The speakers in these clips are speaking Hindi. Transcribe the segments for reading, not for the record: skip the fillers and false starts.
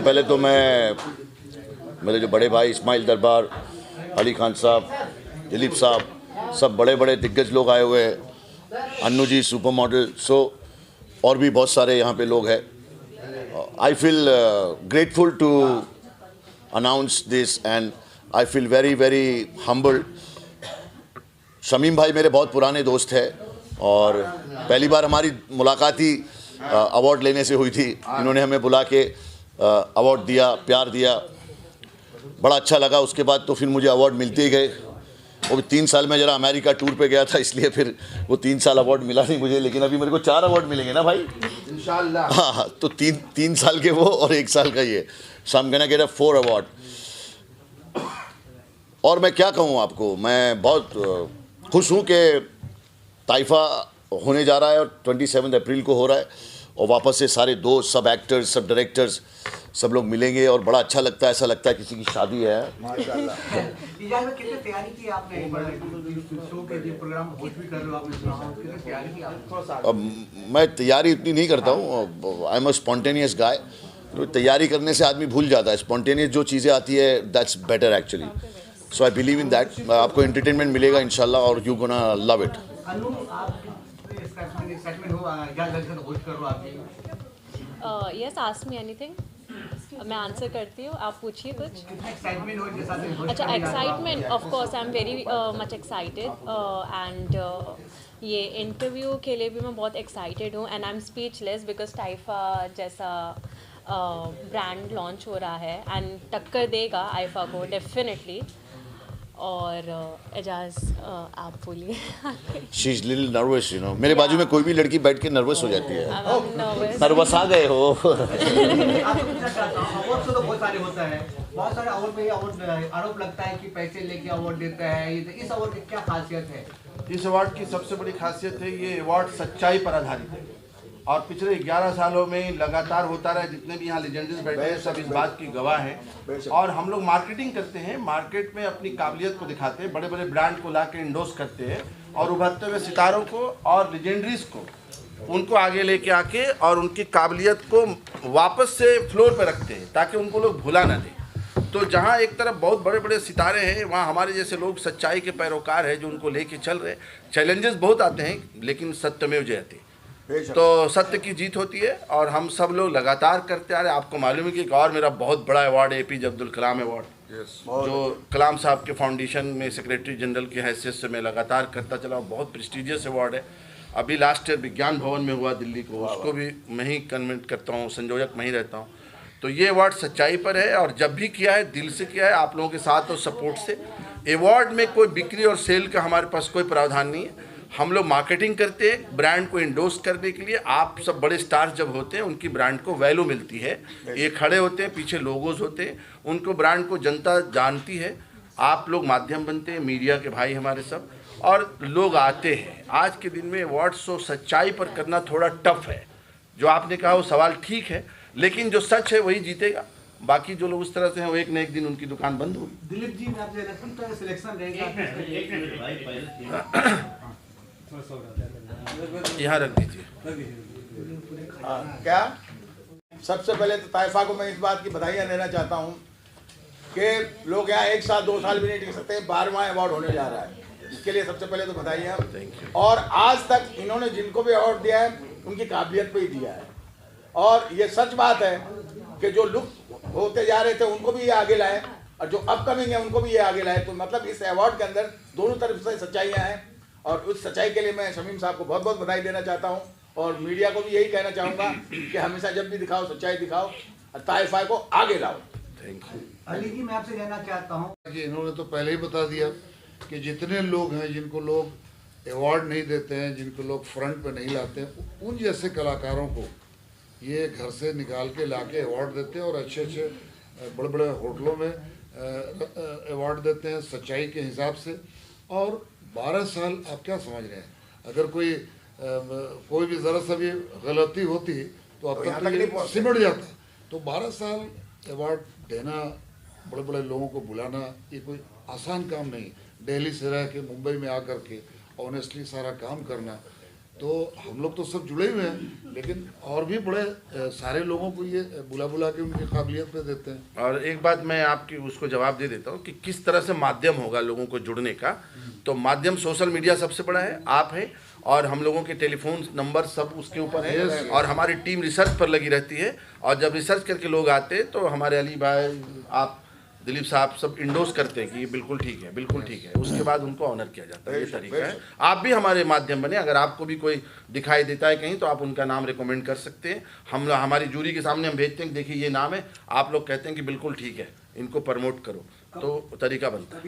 पहले तो मैं मेरे जो बड़े भाई इस्माइल दरबार, अली खान साहब, दिलीप साहब, सब बड़े बड़े दिग्गज लोग आए हुए हैं, अन्नू जी सुपर मॉडल, और भी बहुत सारे यहाँ पे लोग हैं। I feel grateful to announce this and I feel very very humbled. Shamim भाई मेरे बहुत पुराने दोस्त हैं और पहली बार हमारी मुलाकात ही अवार्ड लेने से हुई थी। इन्होंने हमें बुला के अवार्ड दिया, प्यार दिया, बड़ा अच्छा लगा। उसके बाद तो फिर मुझे अवार्ड मिलते ही गए। वो भी 3 साल में ज़रा अमेरिका टूर पे गया था, इसलिए फिर वो 3 साल अवार्ड मिला नहीं मुझे, लेकिन अभी मेरे को 4 अवार्ड मिलेंगे ना भाई इंशाल्लाह। हाँ, तो 3 साल के वो और 1 साल का ये, so I am gonna get a 4 award. और मैं क्या कहूँ आपको, मैं बहुत खुश हूँ कि ताइफा होने जा रहा है और 27 अप्रैल को हो रहा है, और वापस से सारे दोस्त, सब एक्टर्स, सब डायरेक्टर्स, सब लोग मिलेंगे और बड़ा अच्छा लगता है। ऐसा लगता है किसी की शादी है। माशाल्लाह। इजाज़ में कितनी तैयारी की आपने? शो के लिए प्रोग्राम होस्ट भी कर रहे हो आप, कितनी तैयारी की आपने? अब मैं तैयारी इतनी नहीं करता हूँ, आई एम अ स्पॉन्टेनियस गाय। तो तैयारी करने से आदमी भूल जाता है। स्पॉन्टेनियस जो चीज़ें आती है that's better actually. So I believe in that. आपको एंटरटेनमेंट मिलेगा इंशाल्लाह और यू गोना लव इट। अनु, आप एक्साइटमेंट हो इजाज़ के साथ होस्ट कर रहे हो आप? यस, आस्क मी एनीथिंग, मैं आंसर करती हूँ, आप पूछिए कुछ। एक्साइटमेंट हो जैसा से होस्ट अच्छा, कर रहे हो आप? Excitement, of course I am very much excited and ये इंटरव्यू के लिए भी मैं बहुत एक्साइटेड हूँ and I am speechless because टाइफा जैसा ब्रांड लॉन्च हो रहा है एंड टक्कर देगा आइफा को डेफिनेटली। और एजाज आप बोलिए। She is little nervous, you know. मेरे बाजू में कोई भी लड़की बैठ के नर्वस हो जाती है। नर्वस आ गए हो। अवार्ड तो बहुत सारे होता है, बहुत सारे अवार्ड में अवार्ड आरोप लगता है कि पैसे लेके अवार्ड देता है। इस अवार्ड की क्या खासियत है? इस अवार्ड की सबसे बड़ी खासियत है, ये अवार्ड सच्चाई पर आधारित है और पिछले 11 सालों में लगातार होता रहा। जितने भी यहाँ लेजेंडरीज बैठे हैं सब इस बात की गवाह हैं। और हम लोग मार्केटिंग करते हैं, मार्केट में अपनी काबिलियत को दिखाते हैं, बड़े बड़े ब्रांड को ला के इंडोर्स करते हैं और उभरते हुए सितारों को और लेजेंडरीज को उनको आगे लेके आके और उनकी काबिलियत को वापस से फ्लोर पर रखते हैं ताकि उनको लोग भुला ना दें। तो जहाँ एक तरफ बहुत बड़े बड़े सितारे हैं, वहाँ हमारे जैसे लोग सच्चाई के पैरोकार हैं जो उनको लेके चल रहे हैं। चैलेंजेस बहुत आते हैं लेकिन सत्यमेव जयते, तो सत्य की जीत होती है और हम सब लोग लगातार करते आ रहे हैं। आपको मालूम है कि एक और मेरा बहुत बड़ा अवार्ड है, APJ अब्दुल कलाम अवार्ड, जो कलाम साहब के फाउंडेशन में सेक्रेटरी जनरल की हैसियत से मैं लगातार करता चला हूँ। बहुत प्रेस्टीजियस अवार्ड है। अभी लास्ट ईयर विज्ञान भवन में हुआ दिल्ली को, उसको भी मैं ही कन्वेंट करता हूँ, संयोजक मैं ही रहता हूँ। तो ये अवार्ड सच्चाई पर है और जब भी किया है दिल से किया है, आप लोगों के साथ और सपोर्ट से। अवार्ड में कोई बिक्री और सेल का हमारे पास कोई प्रावधान नहीं है। हम लोग मार्केटिंग करते हैं ब्रांड को इंडोर्स करने के लिए। आप सब बड़े स्टार्स जब होते हैं उनकी ब्रांड को वैल्यू मिलती है। ये खड़े होते हैं, पीछे लोगोज होते हैं, उनको ब्रांड को जनता जानती है। आप लोग माध्यम बनते हैं, मीडिया के भाई हमारे सब, और लोग आते हैं। आज के दिन में अवार्ड शो सच्चाई पर करना थोड़ा टफ है। जो आपने कहा वो सवाल ठीक है, लेकिन जो सच है वही जीतेगा। बाकी जो लोग उस तरह से हैं वो एक न एक दिन उनकी दुकान बंद होगी। दिलीप जी, मैं आपसे सिलेक्शन रहेगा, यहाँ रख दीजिए। क्या सबसे पहले तो ताइफा को मैं इस बात की बधाइयाँ देना चाहता हूँ कि लोग यहाँ 1 साल 2 साल भी नहीं टिक सकते। 12वां अवार्ड होने जा रहा है, इसके लिए सबसे पहले तो बधाइयाँ। और आज तक इन्होंने जिनको भी अवार्ड दिया है उनकी काबिलियत पे ही दिया है। और ये सच बात है कि जो लुक होते जा रहे थे उनको भी ये आगे लाए और जो अपकमिंग है उनको भी ये आगे लाए। तो मतलब इस अवार्ड के अंदर दोनों तरफ से सच्चाइयाँ हैं और उस सच्चाई के लिए मैं शमीम साहब को बहुत बहुत बधाई देना चाहता हूँ। और मीडिया को भी यही कहना चाहूँगा कि हमेशा जब भी दिखाओ सच्चाई दिखाओ और ताइफा को आगे लाओ। Thank you. अली जी, मैं आपसे कहना चाहता हूँ कि इन्होंने तो पहले ही बता दिया कि जितने लोग हैं जिनको लोग अवार्ड नहीं देते हैं, जिनको लोग फ्रंट पे नहीं लाते हैं, उन जैसे कलाकारों को ये घर से निकाल के लाके अवार्ड देते हैं और अच्छे अच्छे बड़े बड़े होटलों में अवार्ड देते हैं सच्चाई के हिसाब से। और 12 साल आप क्या समझ रहे हैं, अगर कोई भी ज़रा सा भी गलती होती तो अब तक सिमट जाता। तो 12 साल अवार्ड देना, बड़े बड़े लोगों को बुलाना, ये कोई आसान काम नहीं। दिल्ली से रह के मुंबई में आकर के ऑनेस्टली सारा काम करना, तो हम लोग तो सब जुड़े हुए हैं, लेकिन और भी बड़े सारे लोगों को ये बुला बुला के उनकी काबिलियत पे देते हैं। और एक बात मैं आपकी उसको जवाब दे देता हूँ कि किस तरह से माध्यम होगा लोगों को जुड़ने का। तो माध्यम सोशल मीडिया सबसे बड़ा है, आप हैं, और हम लोगों के टेलीफोन नंबर सब उसके ऊपर है, और हमारी टीम रिसर्च पर लगी रहती है। और जब रिसर्च करके लोग आते हैं तो हमारे अली भाई, आप, दिलीप साहब सब इंडोर्स करते हैं कि ये बिल्कुल ठीक है, बिल्कुल ठीक है। उसके बाद उनको ऑनर किया जाता है। ये तरीका है। आप भी हमारे माध्यम बने, अगर आपको भी कोई दिखाई देता है कहीं तो आप उनका नाम रिकमेंड कर सकते हैं। हम हमारी जूरी के सामने हम भेजते हैं, देखिए ये नाम है, आप लोग कहते हैं कि बिल्कुल ठीक है, इनको प्रमोट करो, तो तरीका बनता है।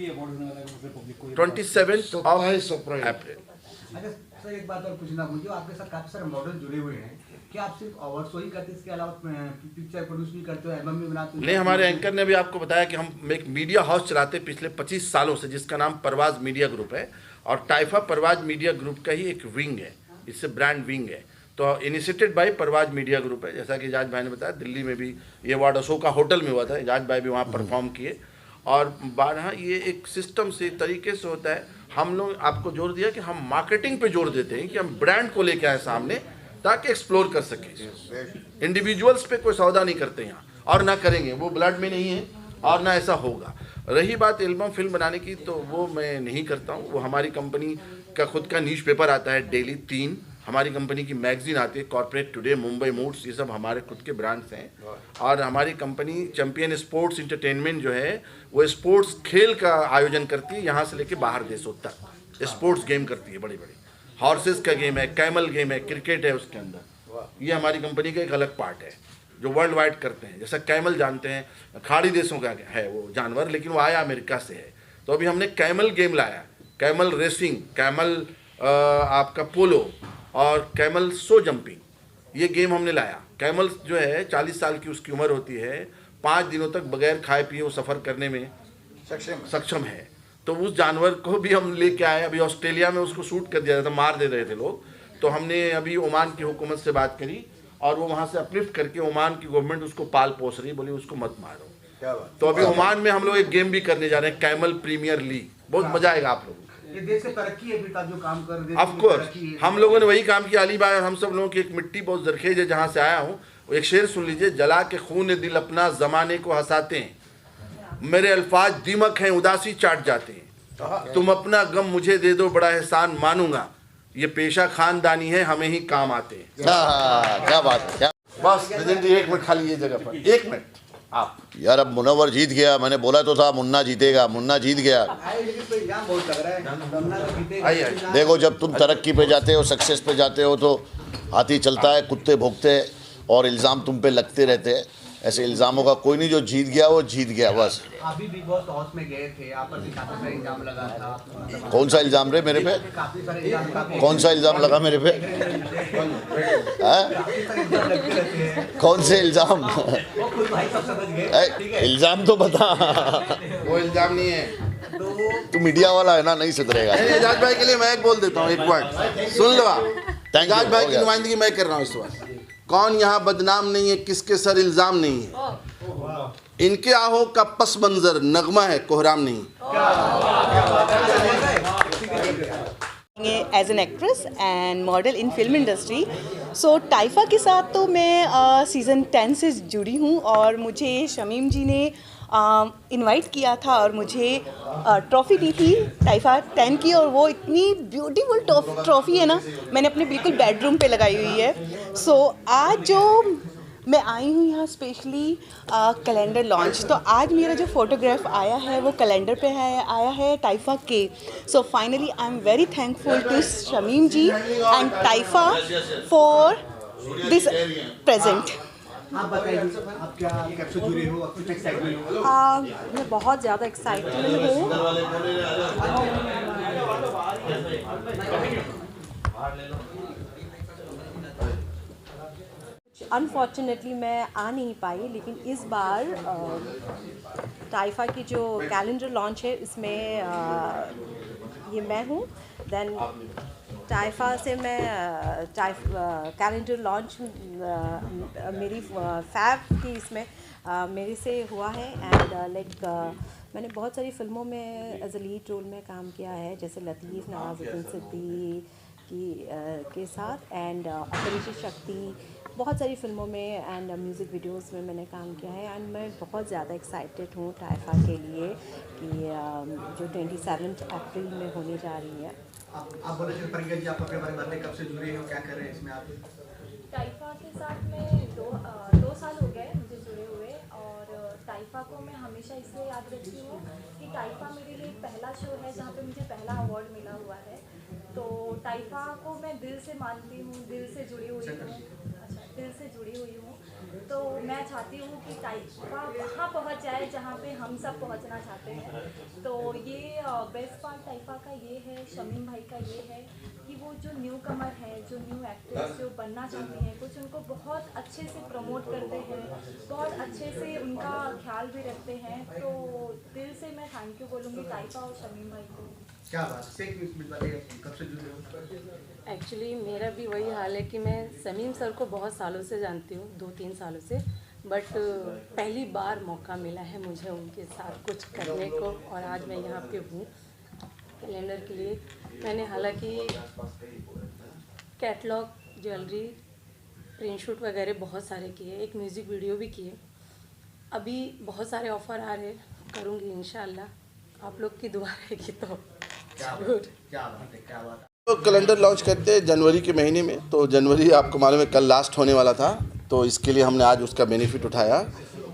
27 अप्रैल। अच्छा सर, एक बात और पूछना मुझे, आपके साथ काफी सारे मॉडल जुड़े हुए हैं, क्या आप सिर्फ अवार्ड शो ही करते हैं, इसके अलावा पिक्चर प्रोड्यूस भी करते हो, एल्बम भी बनाते हो? नहीं, हमारे एंकर ने भी आपको बताया कि हम एक मीडिया हाउस चलाते हैं पिछले 25 सालों से, जिसका नाम परवाज मीडिया ग्रुप है, और टाइफा परवाज मीडिया ग्रुप का ही एक विंग है, इससे ब्रांड विंग है। तो इनिशिएटेड बाय परवाज मीडिया ग्रुप है। जैसा कि एजाज भाई ने बताया, दिल्ली में भी ये अवार्ड अशोका होटल में हुआ था, एजाज भाई भी वहाँ परफॉर्म किए। और बारह ये एक सिस्टम से तरीके से होता है। हम लोग आपको जोर दिया कि हम मार्केटिंग पे जोर देते हैं कि हम ब्रांड को लेके आए सामने, ताकि एक्सप्लोर कर सकें। इंडिविजुअल्स पे कोई सौदा नहीं करते यहाँ, और ना करेंगे, वो ब्लड में नहीं है, और ना ऐसा होगा। रही बात एल्बम फिल्म बनाने की, तो वो मैं नहीं करता हूँ। वो हमारी कंपनी का खुद का न्यूज़पेपर आता है डेली 3, हमारी कंपनी की मैगजीन आती है, कॉर्पोरेट टुडे, मुंबई मूड्स, ये सब हमारे खुद के ब्रांड्स हैं। और हमारी कंपनी चैंपियन स्पोर्ट्स इंटरटेनमेंट जो है, वो स्पोर्ट्स खेल का आयोजन करती है, यहाँ से लेके बाहर देशों तक स्पोर्ट्स गेम करती है, बड़ी बड़ी हॉर्सेस का गेम है, कैमल गेम है, क्रिकेट है उसके अंदर। ये हमारी कंपनी का एक अलग पार्ट है जो वर्ल्ड वाइड करते हैं। जैसा कैमल जानते हैं, खाड़ी देशों का है वो जानवर, लेकिन वो आया अमेरिका से है। तो अभी हमने कैमल गेम लाया, कैमल रेसिंग, कैमल आपका पोलो, और कैमल सो जंपिंग, ये गेम हमने लाया। कैमल जो है 40 साल की उसकी उम्र होती है, 5 दिनों तक बगैर खाए पिए वो सफ़र करने में सक्षम है। तो उस जानवर को भी हम लेके आए। अभी ऑस्ट्रेलिया में उसको शूट कर दिया था, मार दे रहे थे लोग। तो हमने अभी ओमान की हुकूमत से बात करी, और वो वहाँ से अपलिफ्ट करके ओमान की गवर्नमेंट उसको पाल पोस रही, बोली उसको मत मारो। तो अभी ओमान में हम लोग एक गेम भी करने जा रहे हैं, कैमल प्रीमियर लीग। बहुत मजा आएगा आप लोगों को। ये देश की तरक्की है बेटा, जो काम कर रहे ऑफ कोर्स हम लोगों ने वही काम किया। अली भाई और हम सब लोगों की एक मिट्टी बहुत जरखेज है जहाँ से आया हूँ। एक शेर सुन लीजिए, जला के खून दिल अपना जमाने को हंसाते हैं, मेरे अल्फाज दीमक हैं उदासी चाट जाते हैं, तुम अपना गम मुझे दे दो बड़ा एहसान मानूंगा, ये पेशा खानदानी है हमें ही काम आते हैं। क्या बात है, क्या बस प्रेजेंट 1 मिनट खाली ये जगह पर, 1 मिनट आप। यार, अब मुनव्वर जीत गया। मैंने बोला तो था मुन्ना जीतेगा, मुन्ना जीत गया। बहुत लग रहा है। आइए देखो, जब तुम तरक्की पे जाते हो, सक्सेस पे जाते हो, तो हाथी चलता है, कुत्ते भौंकते हैं, और इल्ज़ाम तुम पे लगते रहते हैं। ऐसे इल्ज़ामों का कोई नहीं, जो जीत गया वो जीत गया बस। अभी बिग बॉस हाउस में गए थे, आप पर भी काफी सारे इल्जाम लगा था। कौन सा इल्ज़ाम रे मेरे पे? काफी सारे इल्जाम, कौन सा इल्ज़ाम लगा मेरे पे? हाँ? काफी सारे इल्जाम लगते रहते हैं। कौन से इल्ज़ाम? वो खुद भाई सब समझ गए, ठीक है। इल्ज़ाम तो बता। वो इल्जाम नहीं है। तू मीडिया वाला है ना, नहीं सुधरेगा। एजाज भाई के लिए मैं एक बोल देता हूँ, एक वर्ड सुन लो आप। Thank you, एजाज भाई हो की गया। नुमाइंदगी मैं कर रहा हूँ इस वक्त। कौन यहाँ बदनाम नहीं है, किसके सर इल्जाम नहीं है, इनके आहों का पस मंजर नगमा है, कोहराम नहीं। As an actress and model in film industry. So टाइफा के साथ तो मैं सीज़न 10 से जुड़ी हूँ, और मुझे शमीम जी ने इनवाइट किया था और मुझे ट्रॉफ़ी दी थी टाइफा 10 की, और वो इतनी ब्यूटीफुल ट्रॉफ़ी है ना, मैंने अपने बिल्कुल बेडरूम पे लगाई हुई है। सो आज जो मैं आई हूँ यहाँ स्पेशली कैलेंडर लॉन्च, तो आज मेरा जो फोटोग्राफ आया है वो कैलेंडर पे आया है टाइफा के। So finally I am very thankful to Shamim ji and टाइफा फॉर दिस प्रेजेंट। आप बताइए, आप क्या कब से जुड़े हो, कितने एक्साइटमेंट हो? मैं बहुत ज़्यादा एक्साइटेड हूँ। अनफॉर्चुनेटली मैं आ नहीं पाई, लेकिन इस बार टाइफा की जो कैलेंडर लॉन्च है इसमें ये मैं हूँ। देन टाइफा से मैं कैलेंडर लॉन्च मेरी फैब की इसमें मेरे से हुआ है। एंड मैंने बहुत सारी फिल्मों में एज अ लीड रोल में काम किया है, जैसे लतीफ़, नवाजुद्दीन सिद्दीकी, के साथ एंड अपरिचित शक्ति, बहुत सारी फिल्मों में एंड म्यूज़िक वीडियोस में मैंने काम किया है एंड मैं बहुत ज़्यादा एक्साइटेड हूँ टाइफा के लिए कि जो 27 अप्रैल में होने जा रही है। आप बोले थे परिज्ञा जी, आप अपने बारे में बताइए, कब से जुड़े हो, क्या कर रहे हैं इसमें आप? टाइफा के साथ में दो साल हो गए मुझे जुड़े हुए, और टाइफा को मैं हमेशा इसलिए याद रखती हूँ कि टाइफा मेरे लिए पहला शो है जहाँ पे मुझे पहला अवार्ड मिला हुआ है। तो टाइफा को मैं दिल से मानती हूँ, दिल से जुड़ी हुई हूँ। अच्छा, दिल से जुड़ी हुई हूँ। तो मैं चाहती हूँ कि टाइफा वहाँ पहुँच जाए जहाँ पे हम सब पहुँचना चाहते हैं। तो ये बेस्ट पार्ट टाइफा का ये है, शमीम भाई का ये है कि वो जो न्यू कमर है, जो न्यू एक्ट्रेस जो बनना चाहते हैं, कुछ उनको बहुत अच्छे से प्रमोट करते हैं, बहुत अच्छे से उनका ख्याल भी रखते हैं। तो दिल से मैं थैंक यू बोलूँगी टाइफा और शमीम भाई को। क्या बात है, बताइए कब से जुड़े हो? एक्चुअली मेरा भी वही हाल है कि मैं शमीम सर को बहुत सालों से जानती हूँ, 2-3 सालों से, बट पहली बार मौका मिला है मुझे उनके साथ कुछ करने को, और आज मैं यहाँ पे हूँ कैलेंडर के लिए। मैंने हालांकि कैटलॉग, ज्वेलरी, प्रिंट शूट वगैरह बहुत सारे किए, एक म्यूज़िक वीडियो भी किए। अभी बहुत सारे ऑफ़र आ रहे, करूँगी इंशाल्लाह, आप लोग की दुआ रहेगी तो ज़रूर। क्या बात है, क्या बात है। तो कैलेंडर लॉन्च करते हैं जनवरी के महीने में, तो जनवरी आपको मालूम है कल लास्ट होने वाला था, तो इसके लिए हमने आज उसका बेनिफिट उठाया।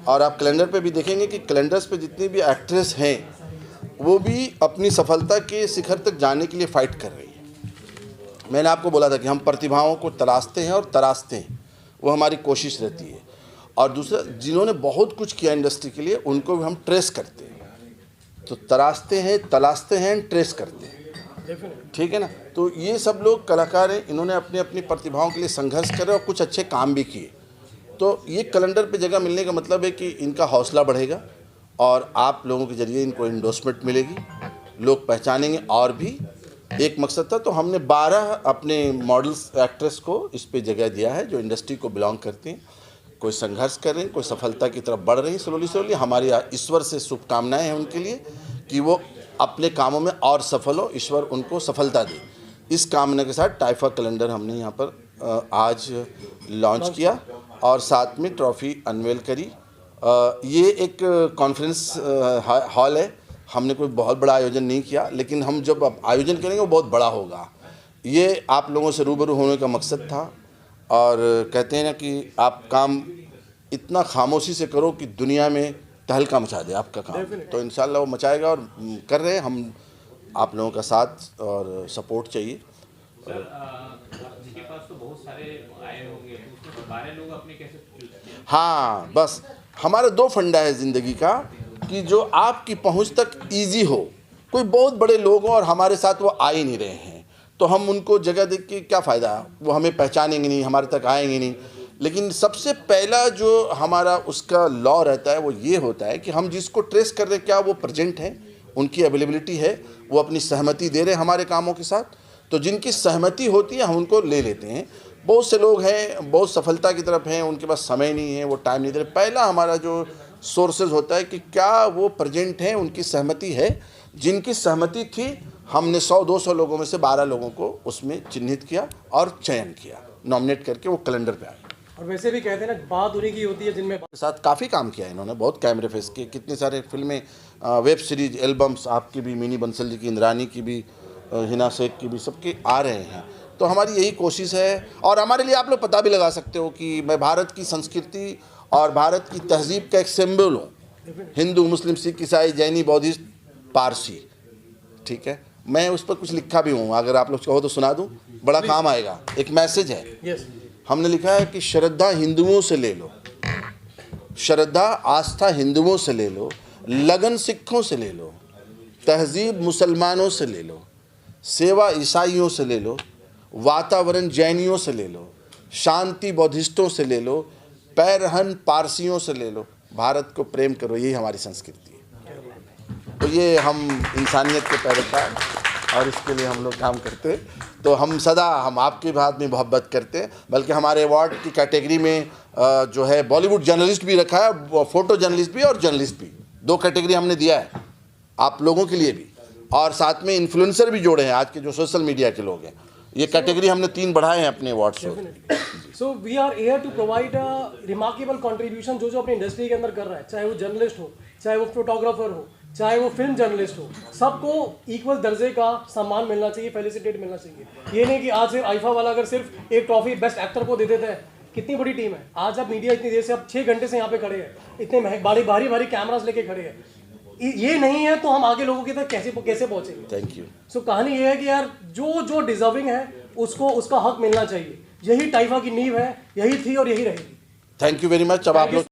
और आप कैलेंडर पे भी देखेंगे कि कैलेंडर्स पे जितनी भी एक्ट्रेस हैं वो भी अपनी सफलता के शिखर तक जाने के लिए फ़ाइट कर रही है। मैंने आपको बोला था कि हम प्रतिभाओं को तलाशते हैं और तराशते हैं, वो हमारी कोशिश रहती है। और दूसरा, जिन्होंने बहुत कुछ किया इंडस्ट्री के लिए उनको भी हम ट्रेस करते हैं। तो तराशते हैं, तलाशते हैं, ट्रेस करते हैं, ठीक है ना। तो ये सब लोग कलाकार हैं, इन्होंने अपनी अपनी प्रतिभाओं के लिए संघर्ष करे और कुछ अच्छे काम भी किए। तो ये कैलेंडर पे जगह मिलने का मतलब है कि इनका हौसला बढ़ेगा और आप लोगों के ज़रिए इनको एंडोर्समेंट मिलेगी, लोग पहचानेंगे। और भी एक मकसद था, तो हमने 12 अपने मॉडल्स एक्ट्रेस को इस पे जगह दिया है जो इंडस्ट्री को बिलोंग करते हैं, कोई संघर्ष कर रहे हैं, कोई सफलता की तरफ बढ़ रहे हैं स्लोली। हमारी ईश्वर से शुभकामनाएं हैं उनके लिए कि वो अपने कामों में और सफल हो, ईश्वर उनको सफलता दे। इस कामना के साथ टाइफा कैलेंडर हमने यहाँ पर आज लॉन्च किया और साथ में ट्रॉफ़ी अनवेल करी। ये एक कॉन्फ्रेंस हॉल है, हमने कोई बहुत बड़ा आयोजन नहीं किया, लेकिन हम जब आयोजन करेंगे वो बहुत बड़ा होगा। ये आप लोगों से रूबरू होने का मकसद था। और कहते हैं ना कि आप काम इतना खामोशी से करो कि दुनिया में तहलका मचा दे आपका काम, तो इंशाल्लाह वो मचाएगा। और कर रहे हैं हम, आप लोगों का साथ और सपोर्ट चाहिए। सर, आपके पास तो बहुत सारे आए होंगे, उसमें 12 लोग अपने कैसे चूज किए? हाँ, बस हमारा 2 फंडा है ज़िंदगी का कि जो आपकी पहुंच तक इजी हो। कोई बहुत बड़े लोग हों और हमारे साथ वो आ ही नहीं रहे हैं, तो हम उनको जगह देख के क्या फ़ायदा, वो हमें पहचानेंगे नहीं, हमारे तक आएंगे नहीं। लेकिन सबसे पहला जो हमारा उसका लॉ रहता है वो ये होता है कि हम जिसको ट्रेस कर रहे हैं क्या वो प्रेजेंट हैं, उनकी अवेलेबिलिटी है, वो अपनी सहमति दे रहे हैं हमारे कामों के साथ। तो जिनकी सहमति होती है हम उनको ले लेते हैं। बहुत से लोग हैं बहुत सफलता की तरफ हैं, उनके पास समय नहीं है, वो टाइम नहीं दे रहे। पहला हमारा जो सोर्सेज होता है कि क्या वो प्रेजेंट हैं, उनकी सहमति है। जिनकी सहमति थी हमने 100-200 लोगों में से 12 लोगों को उसमें चिन्हित किया और चयन किया, नॉमिनेट करके वो कैलेंडर पे आए। और वैसे भी कहते हैं ना बात उन्हीं की होती है जिनमें साथ काफ़ी काम किया है इन्होंने, बहुत कैमरे फेस के, कितनी सारे फिल्में, वेब सीरीज, एल्बम्स, आपकी भी, मिनी बंसल जी की, इंद्रानी की भी, हिना शेख की भी, सबके आ रहे हैं। तो हमारी यही कोशिश है। और हमारे लिए आप लोग पता भी लगा सकते हो कि मैं भारत की संस्कृति और भारत की तहजीब का एक सिंबल हूँ। हिंदू, मुस्लिम, सिख, ईसाई, जैनी, बौद्धिस्ट, पारसी, ठीक है। मैं उस पर कुछ लिखा भी हूँ, अगर आप लोग कहो तो सुना दूँ, बड़ा काम आएगा। एक मैसेज है, हमने लिखा है कि श्रद्धा हिंदुओं से ले लो, श्रद्धा आस्था हिंदुओं से ले लो, लगन सिखों से ले लो, तहजीब मुसलमानों से ले लो, सेवा ईसाइयों से ले लो, वातावरण जैनियों से ले लो, शांति बौद्धिस्टों से ले लो, पैरहन पारसियों से ले लो, भारत को प्रेम करो, यही हमारी संस्कृति है। तो ये हम इंसानियत के पैरोकार और इसके लिए हम लोग काम करते हैं। तो हम सदा हम आपके बात में मोहब्बत करते हैं, बल्कि हमारे अवार्ड की कैटेगरी में जो है बॉलीवुड जर्नलिस्ट भी रखा है, फोटो जर्नलिस्ट भी और जर्नलिस्ट भी, 2 कैटेगरी हमने दिया है आप लोगों के लिए भी। और साथ में इन्फ्लुएंसर भी जोड़े हैं, आज के जो सोशल मीडिया के लोग हैं, ये कैटेगरी हमने 3 बढ़ाए हैं अपने award show. So we are here to provide a remarkable contribution जो अपनी इंडस्ट्री के अंदर कर रहा है, चाहे वो जर्नलिस्ट हो, चाहे वो फोटोग्राफर हो, चाहे वो फिल्म जर्नलिस्ट हो, सबको इक्वल दर्जे का सम्मान मिलना चाहिए, फेलिसिटेट मिलना चाहिए। ये नहीं कि आज सिर्फ आईफा वाला अगर सिर्फ एक ट्रॉफी बेस्ट एक्टर को दे देते हैं, कितनी बड़ी टीम है। आज अब मीडिया इतनी देर से अब 6 घंटे से यहाँ पे खड़े हैं, इतने भारी भारी कैमरास लेके खड़े हैं, ये नहीं है तो हम आगे लोगों के तक कैसे पहुंचेंगे। Thank you. सो कहानी ये है कि यार जो डिजर्विंग है उसको उसका हक मिलना चाहिए। यही टाइफा की नींव है, यही थी और यही रहेगी। Thank you very much. अब आप लोग